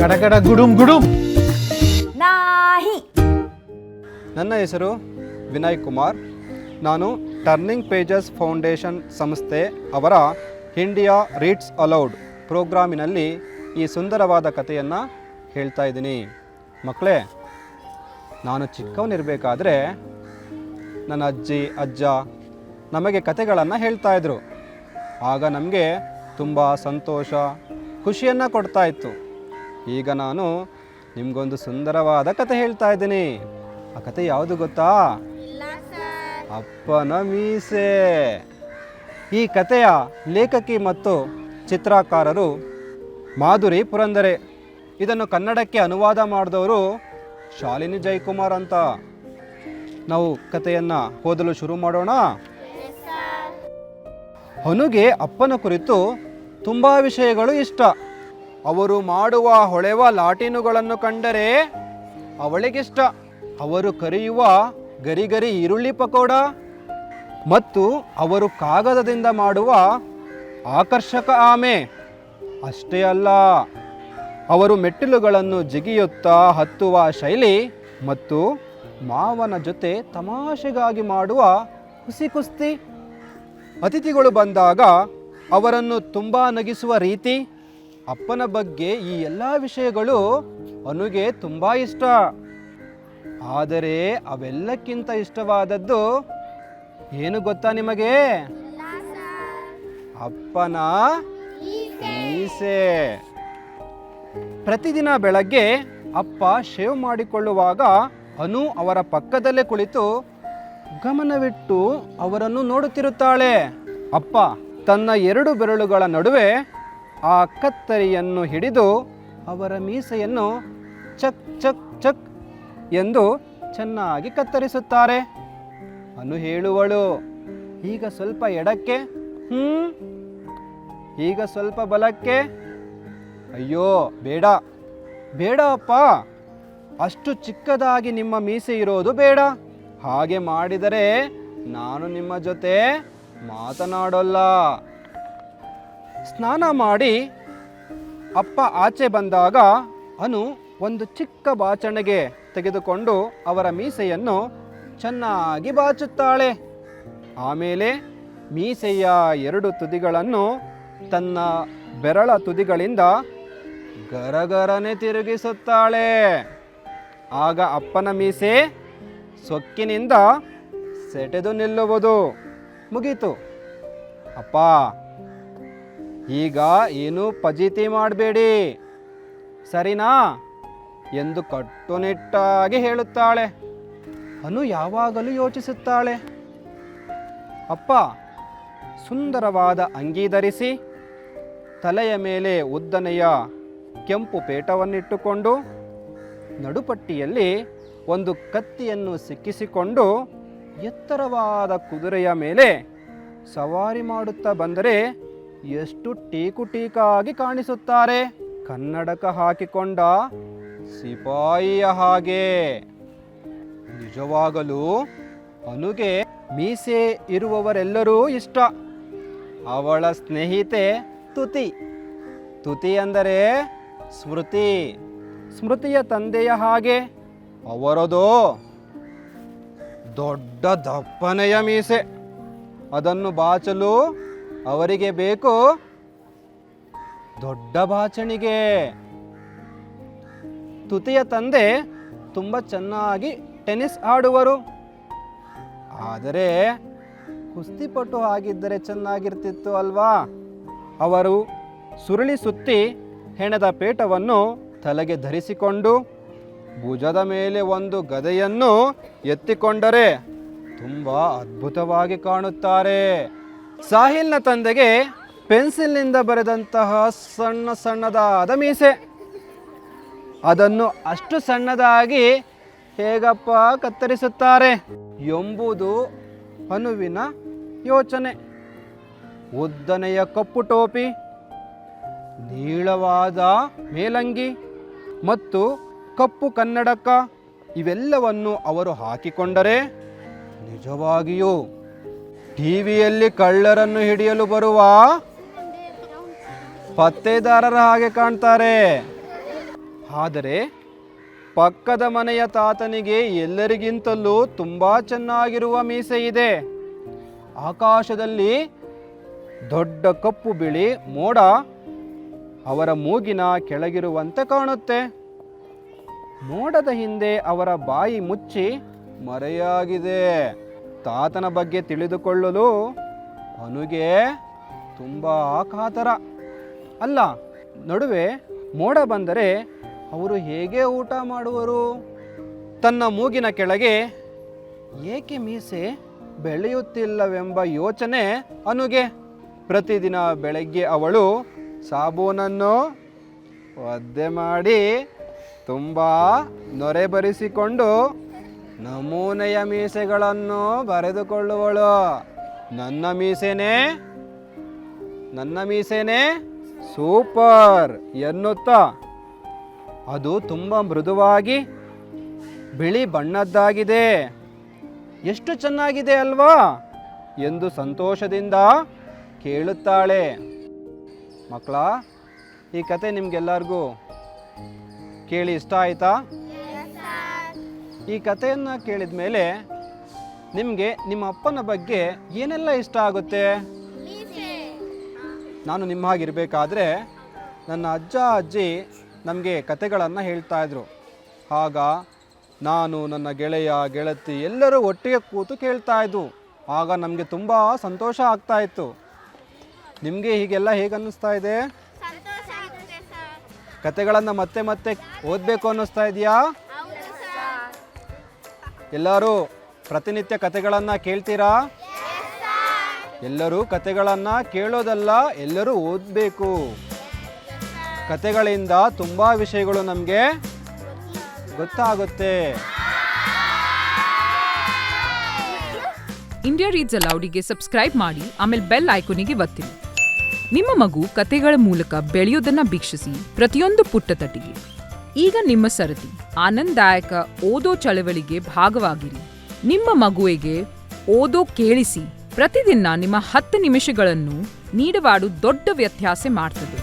ಗಡಗಡ ಗುಡುಂ ಗುಡುಂ. ನಾಹಿ. ನನ್ನ ಹೆಸರು ವಿನಯ್ ಕುಮಾರ್. ನಾನು ಟರ್ನಿಂಗ್ ಪೇಜಸ್ ಫೌಂಡೇಶನ್ ಸಂಸ್ಥೆ ಅವರ ಇಂಡಿಯಾ ರೀಡ್ಸ್ ಅಲೌಡ್ ಪ್ರೋಗ್ರಾಮಿನಲ್ಲಿ ಈ ಸುಂದರವಾದ ಕಥೆಯನ್ನು ಹೇಳ್ತಾ ಇದ್ದೀನಿ. ಮಕ್ಕಳೇ, ನಾನು ಚಿಕ್ಕವನಿರಬೇಕಾದ್ರೆ ನನ್ನ ಅಜ್ಜಿ ಅಜ್ಜ ನಮಗೆ ಕಥೆಗಳನ್ನು ಹೇಳ್ತಾಯಿದ್ರು. ಆಗ ನಮಗೆ ತುಂಬ ಸಂತೋಷ ಖುಷಿಯನ್ನು ಕೊಡ್ತಾ ಇತ್ತು. ಈಗ ನಾನು ನಿಮಗೊಂದು ಸುಂದರವಾದ ಕಥೆ ಹೇಳ್ತಾ ಇದ್ದೀನಿ. ಆ ಕಥೆ ಯಾವುದು ಗೊತ್ತಾ? ಅಪ್ಪನ ಮೀಸೆ. ಈ ಕಥೆಯ ಲೇಖಕಿ ಮತ್ತು ಚಿತ್ರಕಾರರು ಮಾಧುರಿ ಪುರಂದರೆ. ಇದನ್ನು ಕನ್ನಡಕ್ಕೆ ಅನುವಾದ ಮಾಡಿದವರು ಶಾಲಿನಿ ಜಯಕುಮಾರ್ ಅಂತ. ನಾವು ಕಥೆಯನ್ನು ಓದಲು ಶುರು ಮಾಡೋಣ. ಅನುಗೆ ಅಪ್ಪನ ಕುರಿತು ತುಂಬ ವಿಷಯಗಳು ಇಷ್ಟ. ಅವರು ಮಾಡುವ ಹೊಳೆವ ಲಾಟಿನುಗಳನ್ನು ಕಂಡರೆ ಅವಳಿಗಿಷ್ಟ. ಅವರು ಕರೆಯುವ ಗರಿ ಈರುಳ್ಳಿ ಪಕೋಡ ಮತ್ತು ಅವರು ಕಾಗದದಿಂದ ಮಾಡುವ ಆಕರ್ಷಕ ಆಮೆ. ಅಷ್ಟೇ ಅಲ್ಲ, ಅವರು ಮೆಟ್ಟಿಲುಗಳನ್ನು ಜಿಗಿಯುತ್ತಾ ಹತ್ತುವ ಶೈಲಿ ಮತ್ತು ಮಾವನ ಜೊತೆ ತಮಾಷೆಗಾಗಿ ಮಾಡುವ ಹುಸಿ ಕುಸ್ತಿ. ಅತಿಥಿಗಳು ಬಂದಾಗ ಅವರನ್ನು ತುಂಬ ನಗಿಸುವ ರೀತಿ. ಅಪ್ಪನ ಬಗ್ಗೆ ಈ ಎಲ್ಲ ವಿಷಯಗಳು ಅನುಗೆ ತುಂಬ ಇಷ್ಟ. ಆದರೆ ಅವೆಲ್ಲಕ್ಕಿಂತ ಇಷ್ಟವಾದದ್ದು ಏನು ಗೊತ್ತಾ ನಿಮಗೆ? ಅಪ್ಪನ ಮೀಸೆ. ಪ್ರತಿದಿನ ಬೆಳಗ್ಗೆ ಅಪ್ಪ ಶೇವ್ ಮಾಡಿಕೊಳ್ಳುವಾಗ ಅನು ಅವರ ಪಕ್ಕದಲ್ಲೇ ಕುಳಿತು ಗಮನವಿಟ್ಟು ಅವರನ್ನು ನೋಡುತ್ತಿರುತ್ತಾಳೆ. ಅಪ್ಪ ತನ್ನ 2 ಬೆರಳುಗಳ ನಡುವೆ ಆ ಕತ್ತರಿಯನ್ನು ಹಿಡಿದು ಅವರ ಮೀಸೆಯನ್ನು ಚಕ್ ಚಕ್ ಚಕ್ ಎಂದು ಚೆನ್ನಾಗಿ ಕತ್ತರಿಸುತ್ತಾರೆ. ಅನು ಹೇಳುವಳು, ಈಗ ಸ್ವಲ್ಪ ಎಡಕ್ಕೆ, ಈಗ ಸ್ವಲ್ಪ ಬಲಕ್ಕೆ. ಅಯ್ಯೋ ಬೇಡ ಬೇಡ ಅಪ್ಪ, ಅಷ್ಟು ಚಿಕ್ಕದಾಗಿ ನಿಮ್ಮ ಮೀಸೆ ಇರೋದು ಬೇಡ. ಹಾಗೆ ಮಾಡಿದರೆ ನಾನು ನಿಮ್ಮ ಜೊತೆ ಮಾತನಾಡೋಲ್ಲ. ಸ್ನಾನ ಮಾಡಿ ಅಪ್ಪ ಆಚೆ ಬಂದಾಗ ಅನು ಒಂದು ಚಿಕ್ಕ ಬಾಚಣಿಗೆ ತೆಗೆದುಕೊಂಡು ಅವರ ಮೀಸೆಯನ್ನು ಚೆನ್ನಾಗಿ ಬಾಚುತ್ತಾಳೆ. ಆಮೇಲೆ ಮೀಸೆಯ 2 ತುದಿಗಳನ್ನು ತನ್ನ ಬೆರಳ ತುದಿಗಳಿಂದ ಗರಗರನೆ ತಿರುಗಿಸುತ್ತಾಳೆ. ಆಗ ಅಪ್ಪನ ಮೀಸೆ ಸೊಕ್ಕಿನಿಂದ ಸೆಟೆದು ನಿಲ್ಲುವುದು. ಮುಗೀತು. ಅಪ್ಪ, ಈಗ ಏನೂ ಫಜೀತಿ ಮಾಡಬೇಡಿ, ಸರಿನಾ ಎಂದು ಕಟ್ಟುನಿಟ್ಟಾಗಿ ಹೇಳುತ್ತಾಳೆ. ಅನು ಯಾವಾಗಲೂ ಯೋಚಿಸುತ್ತಾಳೆ, ಅಪ್ಪ ಸುಂದರವಾದ ಅಂಗಿ ಧರಿಸಿ ತಲೆಯ ಮೇಲೆ ಉದ್ದನೆಯ ಕೆಂಪು ಪೇಟವನ್ನಿಟ್ಟುಕೊಂಡು ನಡುಪಟ್ಟಿಯಲ್ಲಿ ಒಂದು ಕತ್ತಿಯನ್ನು ಸಿಕ್ಕಿಸಿಕೊಂಡು ಎತ್ತರವಾದ ಕುದುರೆಯ ಮೇಲೆ ಸವಾರಿ ಮಾಡುತ್ತಾ ಬಂದರೆ ಎಷ್ಟು ಟೀಕು ಟೀಕಾಗಿ ಕಾಣಿಸುತ್ತಾರೆ. ಕನ್ನಡಕ ಹಾಕಿಕೊಂಡ ಸಿಪಾಯಿಯ ಹಾಗೆ. ನಿಜವಾಗಲೂ ಅನುಗೆ ಮೀಸೆ ಇರುವವರೆಲ್ಲರೂ ಇಷ್ಟ. ಅವಳ ಸ್ನೇಹಿತೆ ತುತಿ. ತುತಿ ಅಂದರೆ ಸ್ಮೃತಿ. ಸ್ಮೃತಿಯ ತಂದೆಯ ಹಾಗೆ ಅವರದು ದೊಡ್ಡ ದಪ್ಪನೆಯ ಮೀಸೆ. ಅದನ್ನು ಬಾಚಲು ಅವರಿಗೆ ಬೇಕು ದೊಡ್ಡ ಬಾಚಣಿಗೆ. ತುತಿಯ ತಂದೆ ತುಂಬ ಚೆನ್ನಾಗಿ ಟೆನ್ನಿಸ್ ಆಡುವರು. ಆದರೆ ಕುಸ್ತಿಪಟು ಆಗಿದ್ದರೆ ಚೆನ್ನಾಗಿರ್ತಿತ್ತು ಅಲ್ವಾ? ಅವರು ಸುರುಳಿ ಸುತ್ತಿ ಹೆಣೆದ ಪೇಟವನ್ನು ತಲೆಗೆ ಧರಿಸಿಕೊಂಡು ಭುಜದ ಮೇಲೆ ಒಂದು ಗದೆಯನ್ನು ಎತ್ತಿಕೊಂಡರೆ ತುಂಬ ಅದ್ಭುತವಾಗಿ ಕಾಣುತ್ತಾರೆ. ಸಾಹಿಲ್ನ ತಂದೆಗೆ ಪೆನ್ಸಿಲ್ನಿಂದ ಬರೆದಂತಹ ಸಣ್ಣ ಸಣ್ಣದಾದ ಮೀಸೆ. ಅದನ್ನು ಅಷ್ಟು ಸಣ್ಣದಾಗಿ ಹೇಗಪ್ಪ ಕತ್ತರಿಸುತ್ತಾರೆ ಎಂಬುದು ಅನುವಿನ ಯೋಚನೆ. ಉದ್ದನೆಯ ಕಪ್ಪು ಟೋಪಿ, ನೀಳವಾದ ಮೇಲಂಗಿ ಮತ್ತು ಕಪ್ಪು ಕನ್ನಡಕ ಇವೆಲ್ಲವನ್ನು ಅವರು ಹಾಕಿಕೊಂಡರೆ ನಿಜವಾಗಿಯೂ ಟಿವಿಯಲ್ಲಿ ಕಳ್ಳರನ್ನು ಹಿಡಿಯಲು ಬರುವ ಪತ್ತೇದಾರರ ಹಾಗೆ ಕಾಣ್ತಾರೆ. ಆದರೆ ಪಕ್ಕದ ಮನೆಯ ತಾತನಿಗೆ ಎಲ್ಲರಿಗಿಂತಲೂ ತುಂಬ ಚೆನ್ನಾಗಿರುವ ಮೀಸೆ ಇದೆ. ಆಕಾಶದಲ್ಲಿ ದೊಡ್ಡ ಕಪ್ಪು ಬಿಳಿ ಮೋಡ ಅವರ ಮೂಗಿನ ಕೆಳಗಿರುವಂತೆ ಕಾಣುತ್ತೆ. ಮೋಡದ ಹಿಂದೆ ಅವರ ಬಾಯಿ ಮುಚ್ಚಿ ಮರೆಯಾಗಿದೆ. ತಾತನ ಬಗ್ಗೆ ತಿಳಿದುಕೊಳ್ಳಲು ಅವನಿಗೆ ತುಂಬ ಕಾತರ. ಅಲ್ಲ, ನಡುವೆ ಮೋಡ ಬಂದರೆ ಅವರು ಹೇಗೆ ಊಟ ಮಾಡುವರು? ತನ್ನ ಮೂಗಿನ ಕೆಳಗೆ ಏಕೆ ಮೀಸೆ ಬೆಳೆಯುತ್ತಿಲ್ಲವೆಂಬ ಯೋಚನೆ ಅನುಗೆ. ಪ್ರತಿದಿನ ಬೆಳಗ್ಗೆ ಅವಳು ಸಾಬೂನನ್ನು ಒದ್ದೆ ಮಾಡಿ ತುಂಬ ನೊರೆ ಬರಿಸಿಕೊಂಡು ನಮೂನೆಯ ಮೀಸೆಗಳನ್ನು ಬರೆದುಕೊಳ್ಳುವಳು. ನನ್ನ ಮೀಸೆನೇ ಸೂಪರ್ ಎನ್ನುತ್ತಾ ಅದು ತುಂಬ ಮೃದುವಾಗಿ ಬಿಳಿ ಬಣ್ಣದ್ದಾಗಿದೆ, ಎಷ್ಟು ಚೆನ್ನಾಗಿದೆ ಅಲ್ವಾ ಎಂದು ಸಂತೋಷದಿಂದ ಕೇಳುತ್ತಾಳೆ. ಮಕ್ಕಳ, ಈ ಕತೆ ನಿಮಗೆಲ್ಲರಿಗೂ ಕೇಳಿ ಇಷ್ಟ ಆಯಿತಾ? ಈ ಕಥೆಯನ್ನು ಕೇಳಿದ ಮೇಲೆ ನಿಮಗೆ ನಿಮ್ಮ ಅಪ್ಪನ ಬಗ್ಗೆ ಏನೆಲ್ಲ ಇಷ್ಟ ಆಗುತ್ತೆ? ನಾನು ನಿಮ್ಮ ಹಾಗಿರಬೇಕಾದ್ರೆ ನನ್ನ ಅಜ್ಜ ಅಜ್ಜಿ ನಮಗೆ ಕತೆಗಳನ್ನು ಹೇಳ್ತಾಯಿದ್ರು. ಆಗ ನಾನು, ನನ್ನ ಗೆಳೆಯ ಗೆಳತಿ ಎಲ್ಲರೂ ಒಟ್ಟಿಗೆ ಕೂತು ಕೇಳ್ತಾಯಿದ್ವು. ಆಗ ನಮಗೆ ತುಂಬ ಸಂತೋಷ ಆಗ್ತಾಯಿತ್ತು. ನಿಮಗೆ ಹೀಗೆಲ್ಲ ಹೇಗೆ ಅನ್ನಿಸ್ತಾ ಇದೆ? ಕತೆಗಳನ್ನು ಮತ್ತೆ ಮತ್ತೆ ಓದಬೇಕು ಅನ್ನಿಸ್ತಾ ಇದೆಯಾ? ಎಲ್ಲರೂ ಪ್ರತಿನಿತ್ಯ ಕತೆಗಳನ್ನು ಕೇಳ್ತೀರಾ? ಎಲ್ಲರೂ ಕತೆಗಳನ್ನು ಕೇಳೋದಲ್ಲ, ಎಲ್ಲರೂ ಓದಬೇಕು. ಕತೆಗಳಿಂದ ತುಂಬ ವಿಷಯಗಳು ನಮಗೆ ಗೊತ್ತಾಗುತ್ತೆ. ಇಂಡಿಯಾ ರೀಡ್ಸ್ ಅಲೌಡಿಗೆ ಸಬ್ಸ್ಕ್ರೈಬ್ ಮಾಡಿ, ಆಮೇಲೆ ಬೆಲ್ ಐಕಾನಿಗೆ ಒತ್ತಿರಿ. ನಿಮ್ಮ ಮಗು ಕತೆಗಳ ಮೂಲಕ ಬೆಳೆಯೋದನ್ನ ವೀಕ್ಷಿಸಿ ಪ್ರತಿಯೊಂದು ಪುಟ್ಟ ತಟಿಗೆ. ಈಗ ನಿಮ್ಮ ಸರತಿ. ಆನಂದದಾಯಕ ಓದೋ ಚಳವಳಿಗೆ ಭಾಗವಾಗಿರಿ. ನಿಮ್ಮ ಮಗುವಿಗೆ ಓದೋ ಕೇಳಿಸಿ. ಪ್ರತಿದಿನ ನಿಮ್ಮ 10 ನಿಮಿಷಗಳನ್ನು ನೀಡವಾಡು ದೊಡ್ಡ ವ್ಯತ್ಯಾಸ ಮಾಡ್ತದೆ.